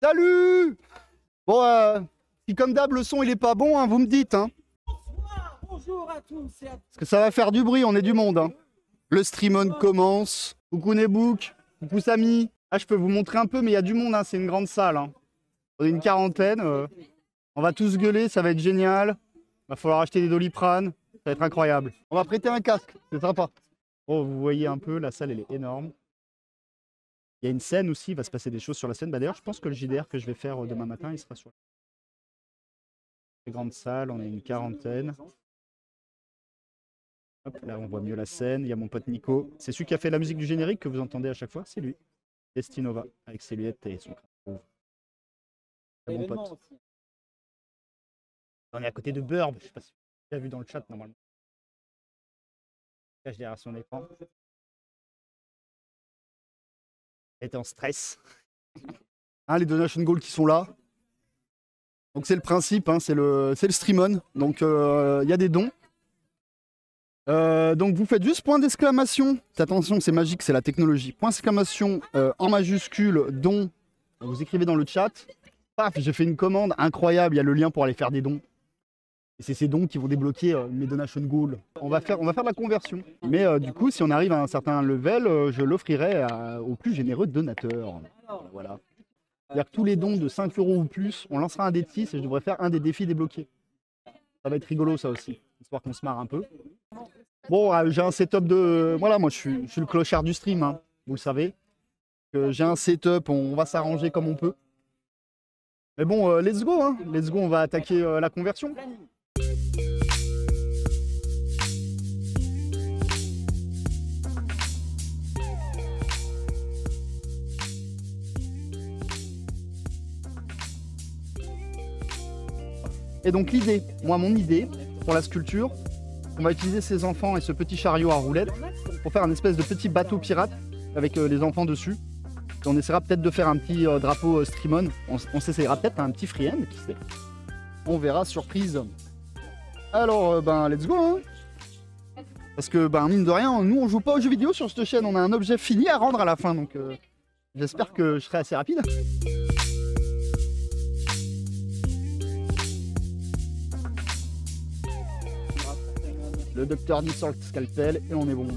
Salut! Bon, si comme d'hab le son il est pas bon, hein, vous me dites. Hein. Bonsoir, bonjour à tous et à toutes. Parce que ça va faire du bruit, on est du monde. Hein. Le stream on commence. Coucou Nebook, coucou Samy. Ah, je peux vous montrer un peu, mais il y a du monde, hein, c'est une grande salle. Hein. On est une quarantaine. On va tous gueuler, ça va être génial. Va falloir acheter des Doliprane, ça va être incroyable. On va prêter un casque, c'est sympa. Oh, vous voyez un peu, la salle elle est énorme. Il y a une scène aussi, il va se passer des choses sur la scène. Bah, d'ailleurs, je pense que le JDR que je vais faire demain matin, il sera sur la grande salle, on est une quarantaine. Hop, là, on voit mieux la scène. Il y a mon pote Nico. C'est celui qui a fait la musique du générique que vous entendez à chaque fois, c'est lui. Destinova, avec ses lunettes et son crâne. C'est mon pote. On est à côté de Burb, je sais pas si vous avez vu dans le chat normalement. Il cache derrière son écran. Elle était en stress. Hein, les donation goals qui sont là. Donc c'est le principe, hein, c'est le stream on. Donc il y a des dons. Donc vous faites juste point d'exclamation. Attention, c'est magique, c'est la technologie. Point d'exclamation en majuscule, don. Vous écrivez dans le chat. Paf, j'ai fait une commande incroyable. Il y a le lien pour aller faire des dons. Et c'est ces dons qui vont débloquer mes donation goals. On va faire de la conversion. Mais du coup, si on arrive à un certain level, je l'offrirai aux plus généreux donateurs. Voilà. C'est-à-dire que tous les dons de 5 € ou plus, on lancera un dé de 6 et je devrais faire un des défis débloqués. Ça va être rigolo ça aussi, histoire qu'on se marre un peu. Bon, j'ai un setup de... Voilà, moi je suis le clochard du stream, hein, vous le savez. J'ai un setup, on va s'arranger comme on peut. Mais bon, let's go, hein. Let's go, on va attaquer la conversion. Et donc l'idée, mon idée pour la sculpture, on va utiliser ces enfants et ce petit chariot à roulettes pour faire un espèce de petit bateau pirate avec les enfants dessus. Et on essaiera peut-être de faire un petit drapeau stream on. On s'essayera peut-être un petit freehand, qui sait. On verra, surprise. Alors, let's go, hein. Parce que, mine de rien, nous on joue pas aux jeux vidéo sur cette chaîne, on a un objet fini à rendre à la fin, donc j'espère que je serai assez rapide. Le docteur dit sur le scalpel et on est bon.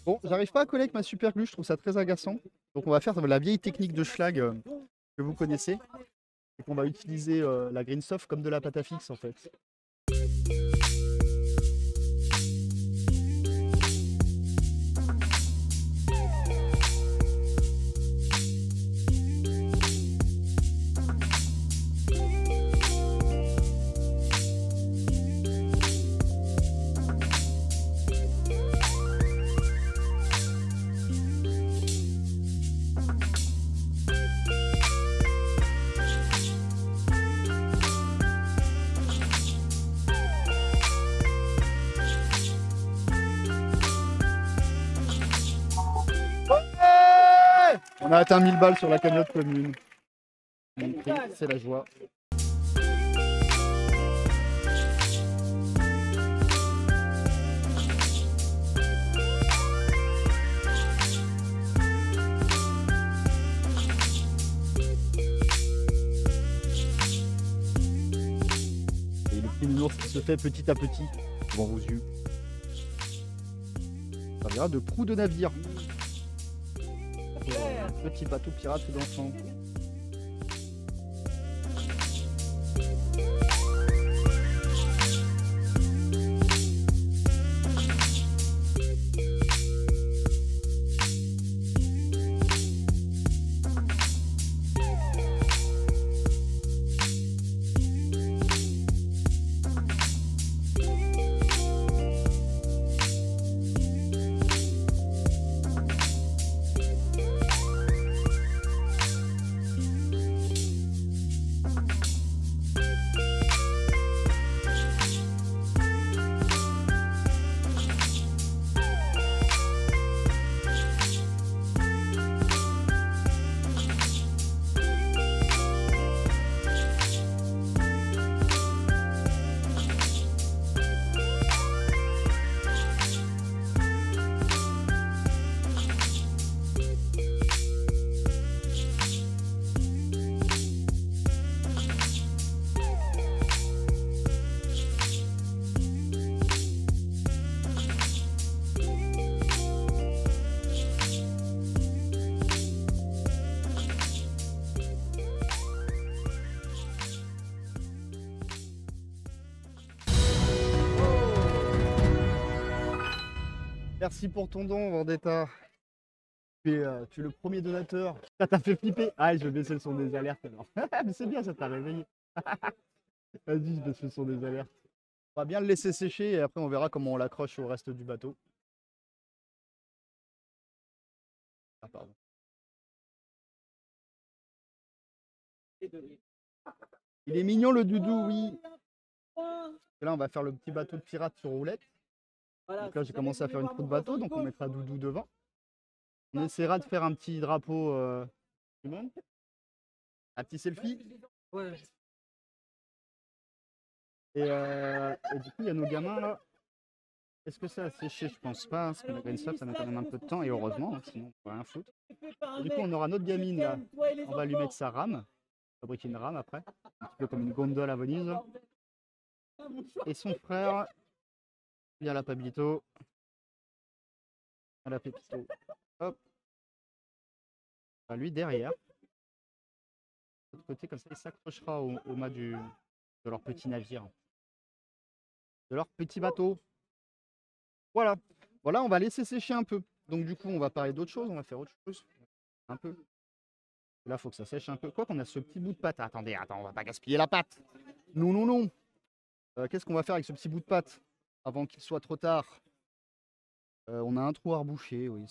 Bon, j'arrive pas à coller avec ma super glue, je trouve ça très agaçant. Donc on va faire la vieille technique de schlag que vous connaissez. Et qu'on va utiliser la green soft comme de la pâte à fixe en fait. On a atteint 1000 balles sur la cagnotte commune. C'est la joie. Et le petit nounours qui se fait petit à petit devant vos yeux. Ça vient de proue de navire. Petit bateau pirate d'enfant. Merci pour ton don, Vendetta. Tu es le premier donateur. Ça t'a fait flipper. Ah, je vais baisser le son des alertes alors. Mais c'est bien, ça t'a réveillé. Vas-y, je baisse le son des alertes. On va bien le laisser sécher et après on verra comment on l'accroche au reste du bateau. Ah, pardon. Il est mignon le doudou, oui. Et là, on va faire le petit bateau de pirate sur roulette. Donc là, j'ai commencé à faire une trou de bateau, donc on mettra doudou devant. On essaiera de faire un petit drapeau humain. Un petit selfie. Ouais. Et du coup, il y a nos gamins là. Est-ce que ça a séché? Je pense pas, parce que la green stuff, ça met quand même un peu de temps, et heureusement, hein, sinon on va rien foutre. Et du coup, on aura notre gamine là. On va lui mettre sa rame, fabriquer une rame après, un petit peu comme une gondole à Venise. Et son frère, il y a la Pablito. À la Pépito. Hop. Bah, lui derrière. De l'autre côté, comme ça, il s'accrochera au mât de leur petit navire. De leur petit bateau. Voilà. Voilà, on va laisser sécher un peu. Donc du coup, on va parler d'autre chose, on va faire autre chose. Un peu. Là, il faut que ça sèche un peu. Quoi qu'on a ce petit bout de pâte. Attendez, on va pas gaspiller la pâte. Non, non, non. Qu'est-ce qu'on va faire avec ce petit bout de pâte avant qu'il soit trop tard? On a un trou à reboucher, oui.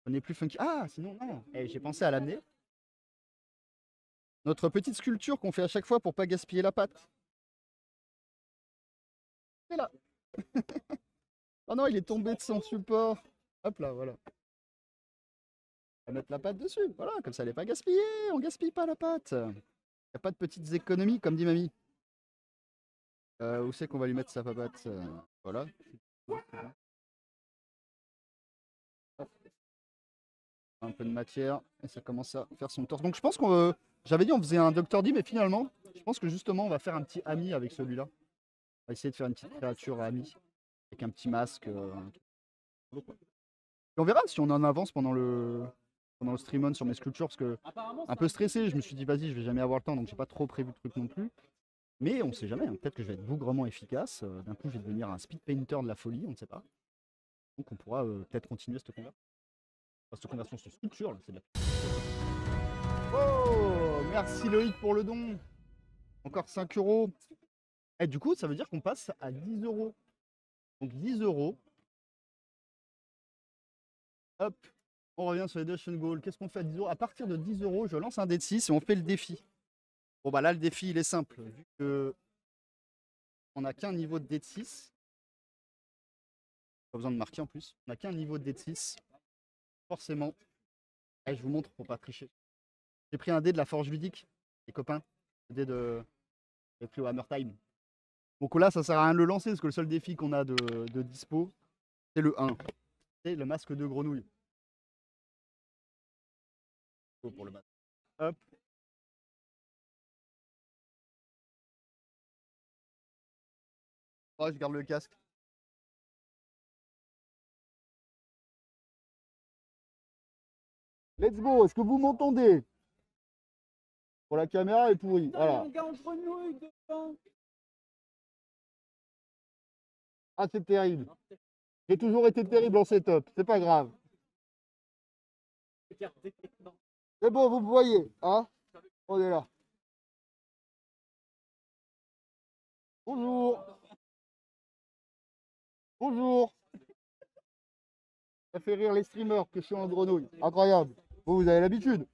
On est plus funky. Ah, sinon, non. J'ai pensé à l'amener. Notre petite sculpture qu'on fait à chaque fois pour pas gaspiller la pâte. C'est là. Oh non, il est tombé de son support. Hop là, voilà. On va mettre la pâte dessus. Voilà, comme ça elle n'est pas gaspillée. On gaspille pas la pâte. Il n'y a pas de petites économies, comme dit mamie. Où c'est qu'on va lui mettre sa papate? Voilà. Hop. Un peu de matière et ça commence à faire son torse. Donc je pense qu'on j'avais dit on faisait un Dr. D, mais finalement, je pense que justement on va faire un petit ami avec celui-là. On va essayer de faire une petite créature ami avec un petit masque. Et on verra si on en avance pendant le stream on sur mes sculptures, parce que un peu stressé, je me suis dit vas-y, je vais jamais avoir le temps, donc j'ai pas trop prévu de trucs non plus. Mais on sait jamais, hein, peut-être que je vais être bougrement efficace. D'un coup, je vais devenir un speed painter de la folie, on ne sait pas. Donc on pourra peut-être continuer cette conversion. Enfin, cette conversion sur sculpture, là, c'est de la... Oh, merci Loïc pour le don. Encore 5 euros. Et du coup, ça veut dire qu'on passe à 10 euros. Donc 10 euros. Hop, on revient sur les Dustin Goal. Qu'est-ce qu'on fait à 10 euros? À partir de 10 euros, je lance un dé de 6 et on fait le défi. Bon bah là, le défi, il est simple. Vu que on n'a qu'un niveau de dé de 6. Pas besoin de marquer en plus. On n'a qu'un niveau de dé de 6. Forcément. Et je vous montre pour pas tricher. J'ai pris un dé de la Forge Ludique, les copains. Le dé de... J'ai pris au Hammer Time. Donc là, ça sert à rien de le lancer parce que le seul défi qu'on a de dispo, c'est le 1. C'est le masque de grenouille. Pour le masque. Hop. Oh, je garde le casque. Let's go, est-ce que vous m'entendez? Pour la caméra est pourrie. Voilà. Ah, c'est terrible. J'ai toujours été terrible en setup, c'est pas grave. C'est bon, vous me voyez, hein? On est là. Bonjour. Bonjour. Ça fait rire les streamers que je suis en grenouille. Incroyable. Vous avez l'habitude.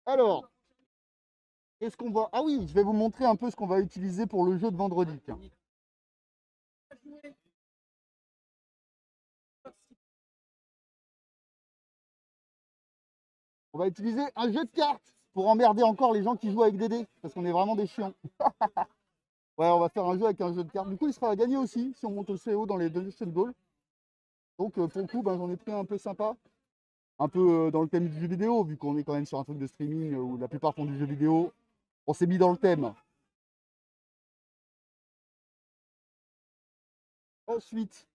Alors, qu'est-ce qu'on va... Ah oui, je vais vous montrer un peu ce qu'on va utiliser pour le jeu de vendredi. Tiens. On va utiliser un jeu de cartes pour emmerder encore les gens qui jouent avec des dés, parce qu'on est vraiment des chiants. Ouais, on va faire un jeu avec un jeu de cartes. Du coup, il sera à gagner aussi si on monte au CO dans les Dungeon Ball. Donc, pour le coup, j'en ai pris un peu sympa. Un peu dans le thème du jeu vidéo, vu qu'on est quand même sur un truc de streaming où la plupart font du jeu vidéo. On s'est mis dans le thème. Ensuite,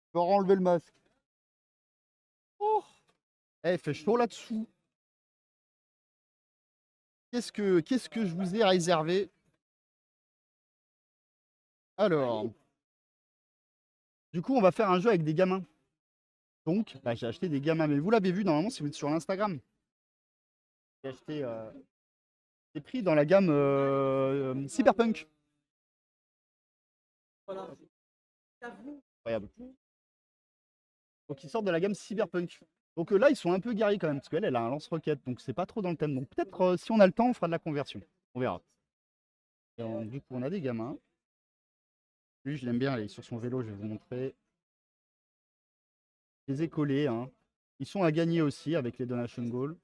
je vais enlever le masque. Oh, il fait chaud là-dessous. Qu'est-ce que je vous ai réservé? Alors, Du coup, on va faire un jeu avec des gamins. Donc, bah, j'ai acheté des gamins. Mais vous l'avez vu normalement si vous êtes sur l'Instagram. J'ai acheté des prix dans la gamme Cyberpunk. Voilà. À vous. Incroyable. Donc ils sortent de la gamme Cyberpunk. Donc là, ils sont un peu guerriers quand même, parce qu'elle, elle a un lance-roquette, donc c'est pas trop dans le thème. Donc peut-être, si on a le temps, on fera de la conversion. On verra. Et du coup, on a des gamins. Lui, je l'aime bien, il est sur son vélo, je vais vous montrer. Je les ai collés, hein. Ils sont à gagner aussi avec les donation goals.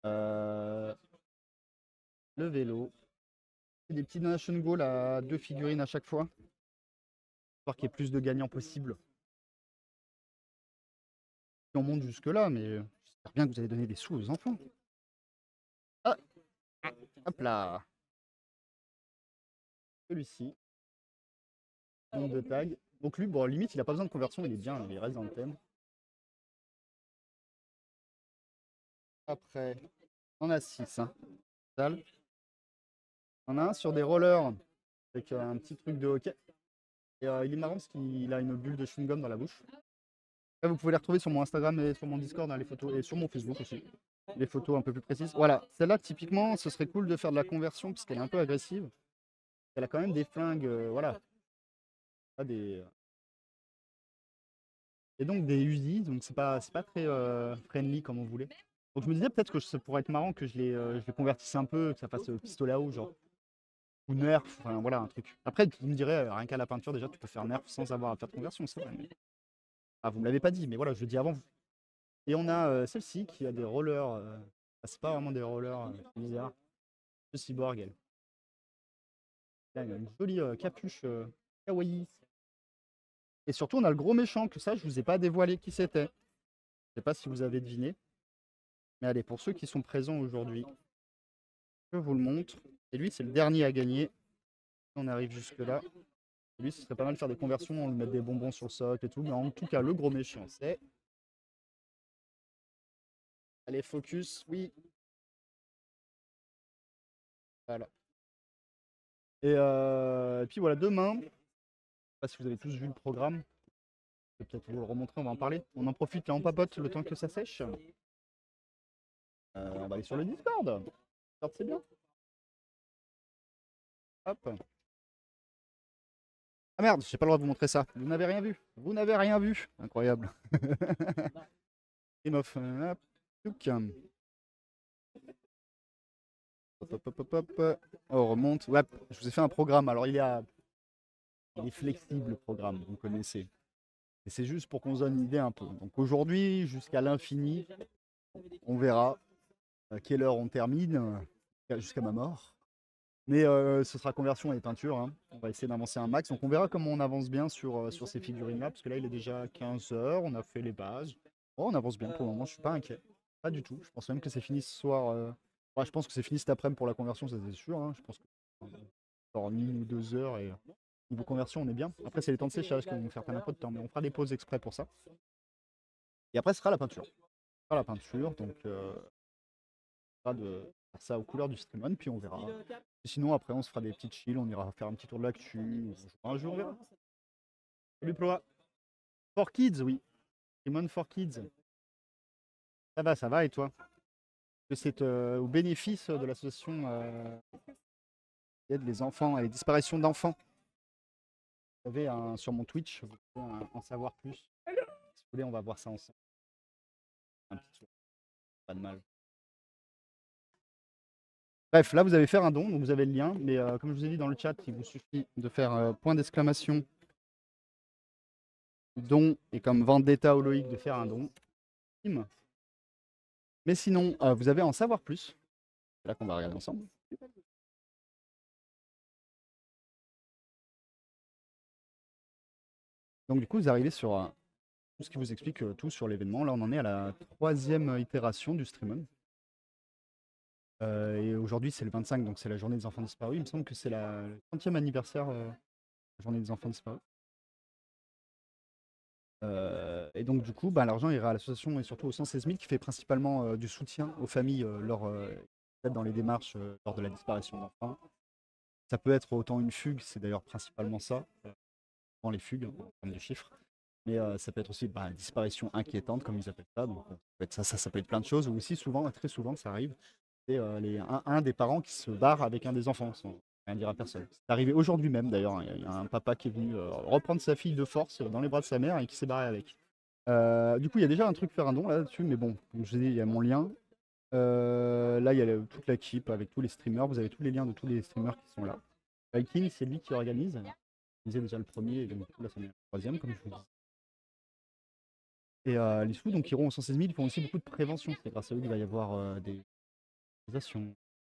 Euh, le vélo. C'est des petits donation goals à 2 figurines à chaque fois. Histoire qu'il y ait plus de gagnants possible. Si on monte jusque-là, mais j'espère bien que vous allez donner des sous aux enfants. Ah, hop là. Celui-ci. Nombre de tags. Donc lui, bon, limite, il a pas besoin de conversion, il est bien, il reste dans le thème. Après, on a 6. Hein. On a un sur des rollers avec un petit truc de hockey. Et il est marrant parce qu'il a une bulle de chewing-gum dans la bouche. Là, vous pouvez les retrouver sur mon Instagram et sur mon Discord, hein, les photos, et sur mon Facebook aussi. Les photos un peu plus précises. Voilà, celle-là, typiquement, ce serait cool de faire de la conversion parce qu'elle est un peu agressive. Elle a quand même des flingues, voilà. Pas des... Et donc des Uzi, donc c'est pas très friendly comme on voulait. Donc je me disais peut-être que ça pourrait être marrant que je les convertisse un peu, que ça fasse pistolet à eau, genre. Ou nerf, enfin voilà un truc. Après, vous me direz, rien qu'à la peinture, déjà tu peux faire nerf sans avoir à faire de conversion, c'est vrai. Ah, vous me l'avez pas dit, mais voilà, je le dis avant vous. Et on a celle-ci qui a des rollers. C'est pas vraiment des rollers, c'est bizarre. De cyborg, elle. Là, elle a une jolie capuche kawaii. Et surtout, on a le gros méchant, que ça, je vous ai pas dévoilé qui c'était. Je sais pas si vous avez deviné. Mais allez, pour ceux qui sont présents aujourd'hui, je vous le montre. Et lui, c'est le dernier à gagner. On arrive jusque-là. Lui, ce serait pas mal de faire des conversions, on lui mettre des bonbons sur le socle et tout. Mais en tout cas, le gros méchant, c'est. Allez, focus, oui. Voilà. Et puis voilà, demain, je sais pas si vous avez tous vu le programme. Je vais peut-être vous le remontrer, on va en parler. On en profite là, on papote le temps que ça sèche. On va aller sur le Discord. Discord, c'est bien. Hop. Ah merde, j'ai pas le droit de vous montrer ça. Vous n'avez rien vu. Vous n'avez rien vu. Incroyable. Game of. Hop. Touk. Hop, hop, hop, hop, hop. Oh, on remonte. Ouais, je vous ai fait un programme. Alors il est flexible le programme, vous connaissez. Et c'est juste pour qu'on se donne une idée un peu. Donc aujourd'hui, jusqu'à l'infini, on verra à quelle heure on termine, jusqu'à ma mort. Mais ce sera conversion et peinture. Hein. On va essayer d'avancer un max. Donc on verra comment on avance bien sur ces figurines-là. Parce que là, il est déjà 15 heures. On a fait les bases. Oh, on avance bien pour le moment. Je suis pas inquiet. Pas du tout. Je pense même que c'est fini ce soir. Ouais, je pense que c'est fini cet après-midi pour la conversion, ça c'est sûr. Hein. Je pense que dans 1 ou 2 heures. Et niveau conversion, on est bien. Après, c'est les temps de séchage qui vont nous faire prendre un peu de temps. Mais on fera des pauses exprès pour ça. Et après, ce sera la peinture. Ce sera la peinture. Donc, de faire ça aux couleurs du Streamon. Puis on verra. Et sinon, après, on se fera des petites chill, on ira faire un petit tour de l'actu. Un jour, on verra. Salut Ploa. For Kids, oui. Streamon for Kids. Ça va, et toi? Que c'est au bénéfice de l'association qui aide les enfants et les disparitions d'enfants. Vous savez, sur mon Twitch, vous pouvez en savoir plus. Si vous voulez, on va voir ça ensemble. Un petit tour. Pas de mal. Bref, là, vous allez faire un don, donc vous avez le lien. Mais comme je vous ai dit dans le chat, il vous suffit de faire point d'exclamation don et comme Vendetta ou Loïc de faire un don. Mais sinon, vous avez à en savoir plus. C'est là qu'on va regarder ensemble. Donc du coup, vous arrivez sur tout ce qui vous explique tout sur l'événement. Là, on en est à la 3e itération du Streamon. Et aujourd'hui, c'est le 25, donc c'est la journée des enfants disparus. Il me semble que c'est le 30e anniversaire de la journée des enfants disparus. Et donc du coup, l'argent ira à l'association et surtout au 116 000 qui fait principalement du soutien aux familles dans les démarches lors de la disparition d'enfants. Ça peut être autant une fugue, c'est d'ailleurs principalement ça. souvent les fugues en termes de chiffres. Mais ça peut être aussi disparition inquiétante, comme ils appellent ça. Donc, ça peut être plein de choses. Ou aussi, souvent, très souvent, ça arrive, c'est un des parents qui se barre avec un des enfants, sans rien dire à personne. C'est arrivé aujourd'hui même, d'ailleurs. Il y a un papa qui est venu reprendre sa fille de force dans les bras de sa mère et qui s'est barré avec. Du coup, il y a déjà un truc faire un don là-dessus, mais bon, comme je vous ai dit, il y a mon lien. Là, il y a toute l'équipe avec tous les streamers. Vous avez tous les liens de tous les streamers qui sont là. Viking, c'est lui qui organise. Il faisait déjà le premier, et donc là, c'est le troisième, comme je vous dis. Et les sous, donc, iront aux 116 000. Ils font aussi beaucoup de prévention. C'est grâce à eux qu'il va y avoir des actions,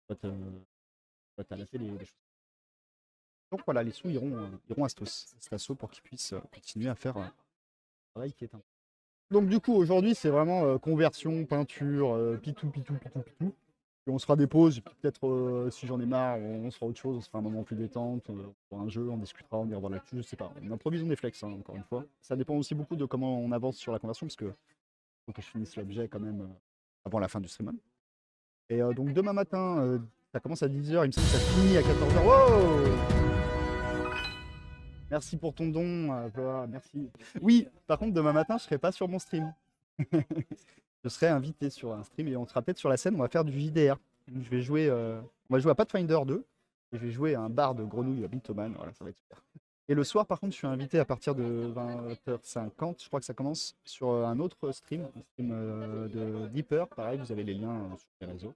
à la télé, des choses. Donc voilà, les sous iront à cet asso pour qu'ils puissent continuer à faire un travail qui est important. Donc du coup, aujourd'hui, c'est vraiment conversion, peinture, pitou. Et on se fera des pauses, peut-être si j'en ai marre, on se fera autre chose, on se fera un moment plus détente, on fera un jeu, on discutera, on ira voir là-dessus, je sais pas. On improvisons des flex, hein, encore une fois. Ça dépend aussi beaucoup de comment on avance sur la conversion, parce que faut que je finisse l'objet quand même avant la fin du stream. Et donc demain matin, ça commence à 10 h, il me semble que ça finit à 14 h. Wow! Merci pour ton don, Flora, merci. Oui, par contre, demain matin, je serai pas sur mon stream. Je serai invité sur un stream et on sera peut-être sur la scène, on va faire du JDR. Je vais jouer, on va jouer à Pathfinder 2 et je vais jouer à un bar de grenouilles à Bintoman, voilà, ça va être super. Et le soir, par contre, je suis invité à partir de 20h50, je crois que ça commence, sur un autre stream, de Deeper, pareil, vous avez les liens sur les réseaux.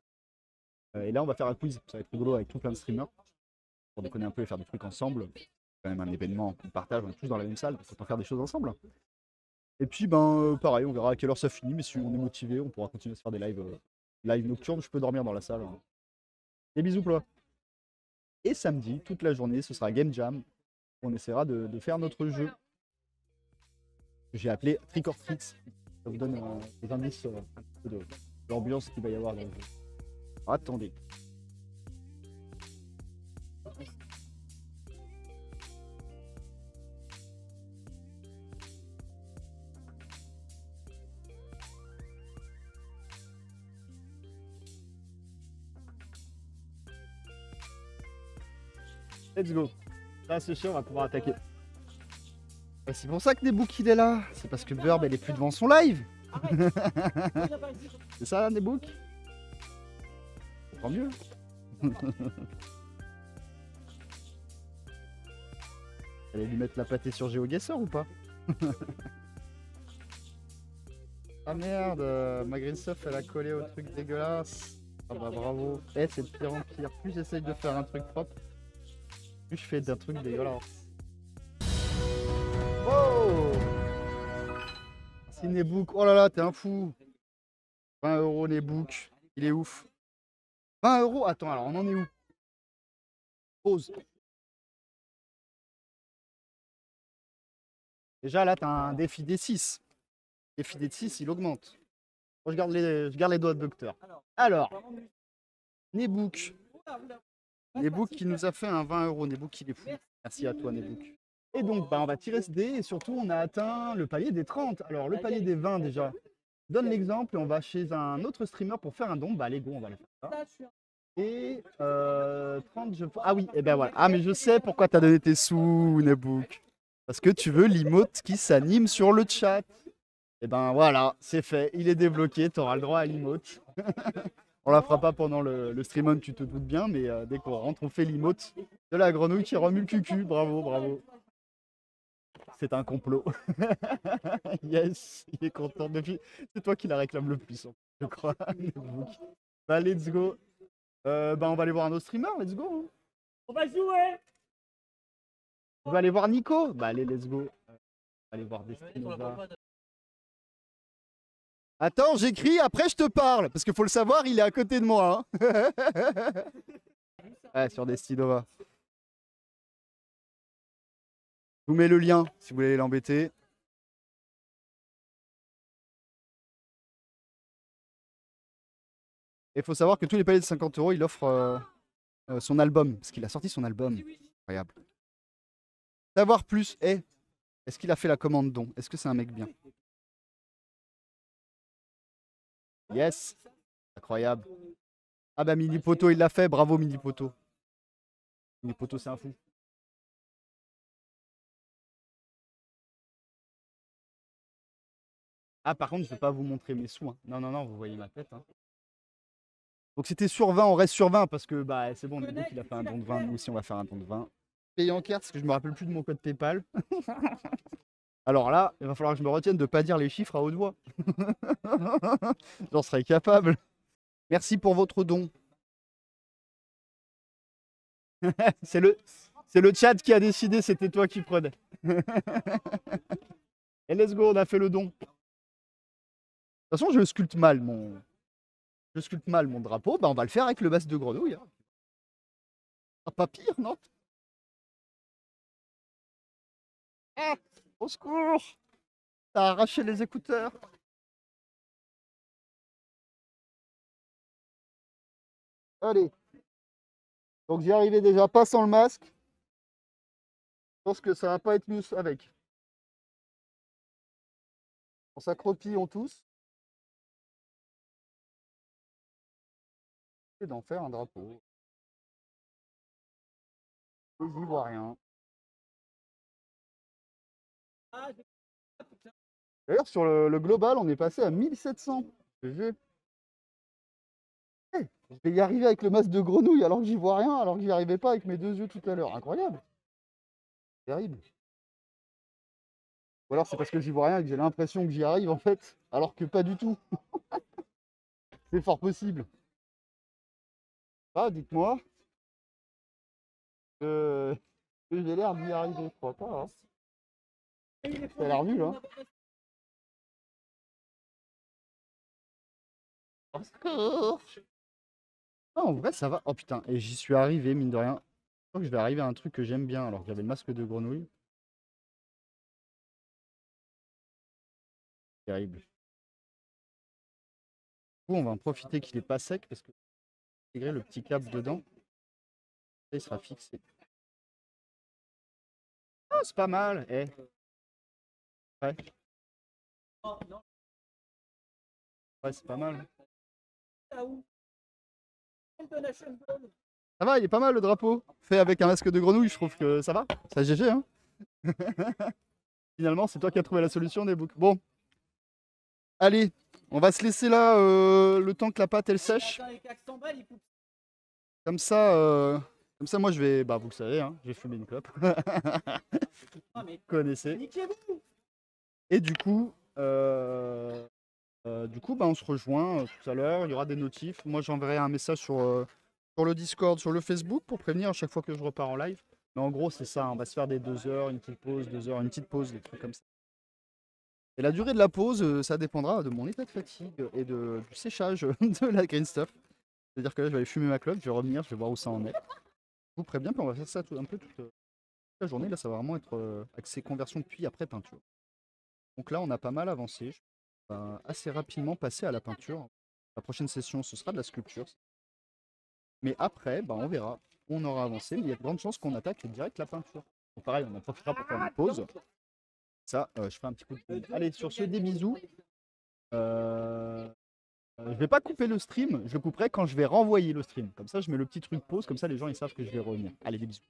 Et là, on va faire un quiz, ça va être rigolo avec tout plein de streamers, pour déconner un peu et faire des trucs ensemble. C'est quand même un événement qu'on partage, on est tous dans la même salle, donc on peut faire des choses ensemble. Et puis, pareil, on verra à quelle heure ça finit, mais si on est motivé, on pourra continuer à se faire des live nocturnes. Je peux dormir dans la salle. Des bisous, Ploa. Et samedi, toute la journée, ce sera Game Jam. On essaiera de faire notre jeu que j'ai appelé Trick or Treat. Ça vous donne des indices un peu de l'ambiance qu'il va y avoir dans le jeu. Alors, attendez. Let's go. Là, c'est sûr, on va pouvoir attaquer. Et c'est pour ça que Nebook il est là. C'est parce que Burb elle est plus devant son live. C'est ça, Nebook? Tant mieux. Allez lui mettre la pâtée sur GeoGuessr ou pas? Ah merde, ma Greensoft elle a collé au truc dégueulasse. Ah bah bravo. Eh, c'est de pire en pire. Plus j'essaye de faire un truc propre, plus je fais d'un truc dégueulasse. Oh! Merci Nebook. Oh là là, t'es un fou. 20 € Nebook. Il est ouf. 20 €? Attends, alors on en est où? Pause. Déjà là, t'as un défi D6. Défi D6, il augmente. Moi, je garde les doigts de docteur. Alors, Nebook. Nebook qui nous a fait un 20 €. Nebook, il est fou. Merci à toi, Nebook. Et donc, on va tirer ce dé et surtout, on a atteint le palier des 30. Alors, le palier des 20 déjà. Donne l'exemple et on va chez un autre streamer pour faire un don. Bah, allez, go, on va le faire. Et 30, ah oui, et ben voilà. Ah, mais je sais pourquoi t'as donné tes sous, Nebook. Parce que tu veux l'emote qui s'anime sur le chat. Et ben voilà, c'est fait. Il est débloqué, tu auras le droit à l'emote. On la fera pas pendant le stream on, tu te doutes bien, mais dès qu'on rentre, on fait l'emote de la grenouille qui remue le cucu. Bravo, bravo. C'est un complot. Yes, il est content. C'est toi qui la réclame le plus, je crois. Bah, let's go. On va aller voir un autre streamer, let's go. Hein. On va jouer. On va aller voir Nico. Bah allez, let's go. On va aller voir Destinova. Attends, j'écris, après je te parle. Parce qu'il faut le savoir, il est à côté de moi. Hein. Ouais, sur Destinova. Je vous mets le lien si vous voulez l'embêter. Et il faut savoir que tous les paliers de 50 €, il offre son album. Parce qu'il a sorti son album. Incroyable. Savoir plus. Est-ce qu'il a fait la commande don? Est-ce que c'est un mec bien? Yes. Incroyable. Ah bah Mini Poto, il l'a fait. Bravo Mini Poto. Mini Poto, c'est un fou. Ah, par contre, je ne vais pas vous montrer mes sous. Hein. Non, non, non, vous voyez ma tête. Hein. Donc c'était sur 20, on reste sur 20 parce que bah, c'est bon, donc il a fait un don de 20. Nous aussi, on va faire un don de 20. Payer en carte parce que je me rappelle plus de mon code PayPal. Alors là, il va falloir que je me retienne de ne pas dire les chiffres à haute voix. J'en serais capable. Merci pour votre don. C'est le chat qui a décidé, c'était toi qui prenais. Et let's go, on a fait le don. De toute façon, je sculpte mal mon drapeau. Bah, on va le faire avec le masque de grenouille. Hein. Ah, pas pire, non? Ah, au secours! T'as arraché les écouteurs. Allez. Donc j'y arrivais déjà pas sans le masque. Je pense que ça va pas être mieux avec. On s'accroupit, on tousse. Et d'en faire un drapeau. Les Ivoiriens. D'ailleurs, sur le global, on est passé à 1700. GG. Hey, je vais y arriver avec le masque de grenouille alors que j'y vois rien, alors que j'y arrivais pas avec mes 2 yeux tout à l'heure. Incroyable. Terrible. Ou alors c'est parce que j'y vois rien et que j'ai l'impression que j'y arrive en fait, alors que pas du tout. C'est fort possible. Ah, dites-moi que j'ai l'air d'y arriver, je crois pas. Hein. Ça a l'air nul, hein. Au secours. Ah, en vrai, ça va. Oh putain, et j'y suis arrivé, mine de rien. Je crois que je vais arriver à un truc que j'aime bien, alors que j'avais le masque de grenouille. Terrible. Du coup, on va en profiter qu'il est pas sec parce que intégrer le petit câble dedans, ça, il sera fixé. Ah, c'est pas mal. Eh. Ouais, ouais, c'est pas mal. Ça va, il est pas mal le drapeau. Fait avec un masque de grenouille, je trouve que ça va. Ça GG, hein. Finalement, c'est toi qui as trouvé la solution des boucles. Bon, allez, on va se laisser là le temps que la pâte elle sèche. Comme ça, moi je vais, bah vous le savez, hein, je vais fumer une clope. Vous connaissez. Et du coup, bah, on se rejoint tout à l'heure. Il y aura des notifs. Moi, j'enverrai un message sur le Discord, sur le Facebook pour prévenir à chaque fois que je repars en live. Mais en gros, c'est ça. On va se faire des 2 heures, une petite pause, 2 heures, une petite pause, des trucs comme ça. Et la durée de la pause, ça dépendra de mon état de fatigue et du séchage de la green stuff. C'est-à-dire que là, je vais aller fumer ma clope, je vais revenir, je vais voir où ça en est. Je vous préviens, puis on va faire ça un peu toute la journée. Là, ça va vraiment être axé conversion puis après peinture. Donc là, on a pas mal avancé. Je vais assez rapidement passer à la peinture. La prochaine session, ce sera de la sculpture. Mais après, bah, on verra. On aura avancé, mais il y a de grandes chances qu'on attaque direct la peinture. Donc pareil, on en profitera pour faire une pause. Ça, je fais un petit coup de... Allez, sur ce, des bisous. Je vais pas couper le stream, je couperai quand je vais renvoyer le stream. Comme ça, je mets le petit truc pause, comme ça les gens ils savent que je vais revenir. Allez, des bisous.